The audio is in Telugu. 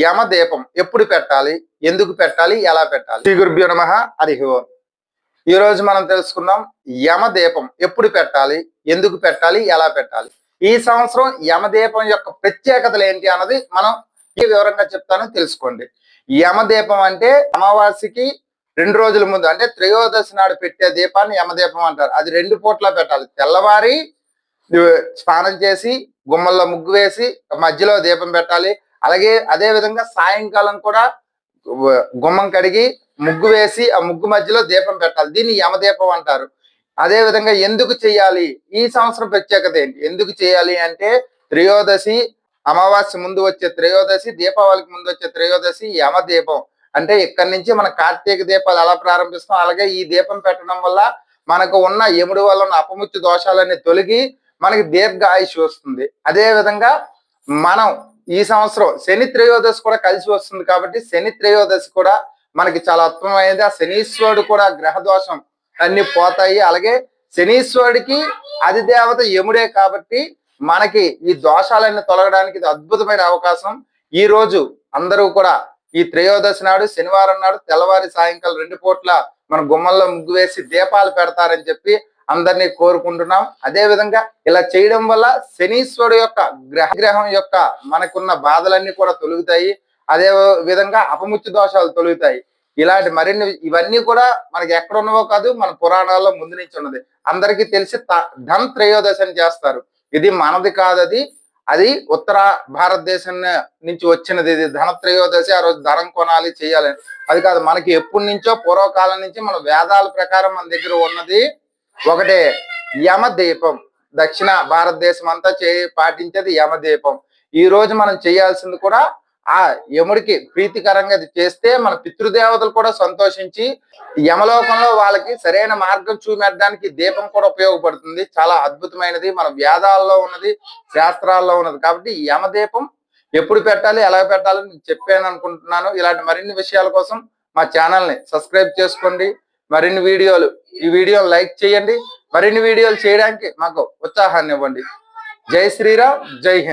యమదీపం ఎప్పుడు పెట్టాలి, ఎందుకు పెట్టాలి, ఎలా పెట్టాలి? శ్రీ గురుభ్యో నమః. హరి ఓం. ఈ రోజు మనం తెలుసుకుందాం యమదీపం ఎప్పుడు పెట్టాలి, ఎందుకు పెట్టాలి, ఎలా పెట్టాలి. ఈ సంవత్సరం యమదీపం యొక్క ప్రత్యేకతలు ఏంటి అన్నది మనం ఈ వివరంగా చెప్తాను, తెలుసుకోండి. యమదీపం అంటే అమావాస్యకి 2 రోజుల ముందు అంటే త్రయోదశి నాడు పెట్టే దీపాన్ని యమదీపం అంటారు. అది 2 పూట్ల పెట్టాలి. తెల్లవారి స్నానం చేసి గుమ్మల్లో ముగ్గు వేసి మధ్యలో దీపం పెట్టాలి. అలాగే అదే విధంగా సాయంకాలం కూడా గుమ్మం కడిగి ముగ్గు వేసి ఆ ముగ్గు మధ్యలో దీపం పెట్టాలి. దీన్ని యమదీపం అంటారు. అదే విధంగా ఎందుకు చేయాలి, ఈ సంవత్సరం ప్రత్యేకత ఏంటి, ఎందుకు చేయాలి అంటే త్రయోదశి, అమావాస్య ముందు వచ్చే త్రయోదశి, దీపావళికి ముందు వచ్చే త్రయోదశి యమదీపం. అంటే ఇక్కడి నుంచి మన కార్తీక దీపాలు ఎలా ప్రారంభిస్తాం, అలాగే ఈ దీపం పెట్టడం వల్ల మనకు ఉన్న యముడి వల్ల ఉన్న అపముత్య దోషాలన్నీ తొలగి మనకి దీర్ఘ ఆయుష్ వస్తుంది. అదే విధంగా మనం ఈ సంవత్సరం శని త్రయోదశి కూడా కలిసి వస్తుంది కాబట్టి శని త్రయోదశి కూడా మనకి చాలా ఉత్తమమైనది. ఆ శనీశ్వరుడు కూడా గ్రహ దోషం అన్ని పోతాయి. అలాగే శనీశ్వరుడికి అధిదేవత యముడే కాబట్టి మనకి ఈ దోషాలన్నీ తొలగడానికి ఇది అద్భుతమైన అవకాశం. ఈ రోజు అందరూ కూడా ఈ త్రయోదశి నాడు శనివారం నాడు తెల్లవారి సాయంకాలం 2 పూట్ల మన గుమ్మల్లో ముగ్గు వేసి దీపాలు పెడతారని చెప్పి అందరినీ కోరుకుంటున్నాం. అదే విధంగా ఇలా చేయడం వల్ల శనీశ్వరుడు యొక్క గ్రహం యొక్క మనకున్న బాధలన్నీ కూడా తొలుగుతాయి. అదే విధంగా అపముత్య దోషాలు తొలుగుతాయి. ఇలాంటి మరిన్ని ఇవన్నీ కూడా మనకి ఎక్కడ ఉన్నవో కాదు, మన పురాణాల్లో ముందు నుంచి ఉన్నది. అందరికీ తెలిసి ధన్ త్రయోదశి అని చేస్తారు. ఇది మనది కాదు, అది ఉత్తర భారతదేశం నుంచి వచ్చినది. ఇది ధన త్రయోదశి. ఆ రోజు ధనం కొనాలి, చేయాలి. అది కాదు, మనకి ఎప్పటి నుంచో పూర్వకాలం నుంచి మన వేదాల ప్రకారం మన దగ్గర ఉన్నది ఒకటే యమదీపం. దక్షిణ భారతదేశం అంతా పాటించేది యమదీపం. ఈ రోజు మనం చేయాల్సింది కూడా ఆ యముడికి ప్రీతికరంగా ఇది చేస్తే మన పితృదేవతలు కూడా సంతోషించి యమలోకంలో వాళ్ళకి సరైన మార్గం చూపెట్టడానికి దీపం కూడా ఉపయోగపడుతుంది. చాలా అద్భుతమైనది, మన వేదాల్లో ఉన్నది, శాస్త్రాల్లో ఉన్నది. కాబట్టి యమదీపం ఎప్పుడు పెట్టాలి, ఎలా పెట్టాలని చెప్పాను అనుకుంటున్నాను. ఇలాంటి మరిన్ని విషయాల కోసం మా ఛానల్ని సబ్స్క్రైబ్ చేసుకోండి. మరిన్ని వీడియోలు, ఈ వీడియోని లైక్ చేయండి. మరిన్ని వీడియోలు చేయడానికి మాకు ఉత్సాహాన్ని ఇవ్వండి. జై శ్రీరామ్, జై హింద్.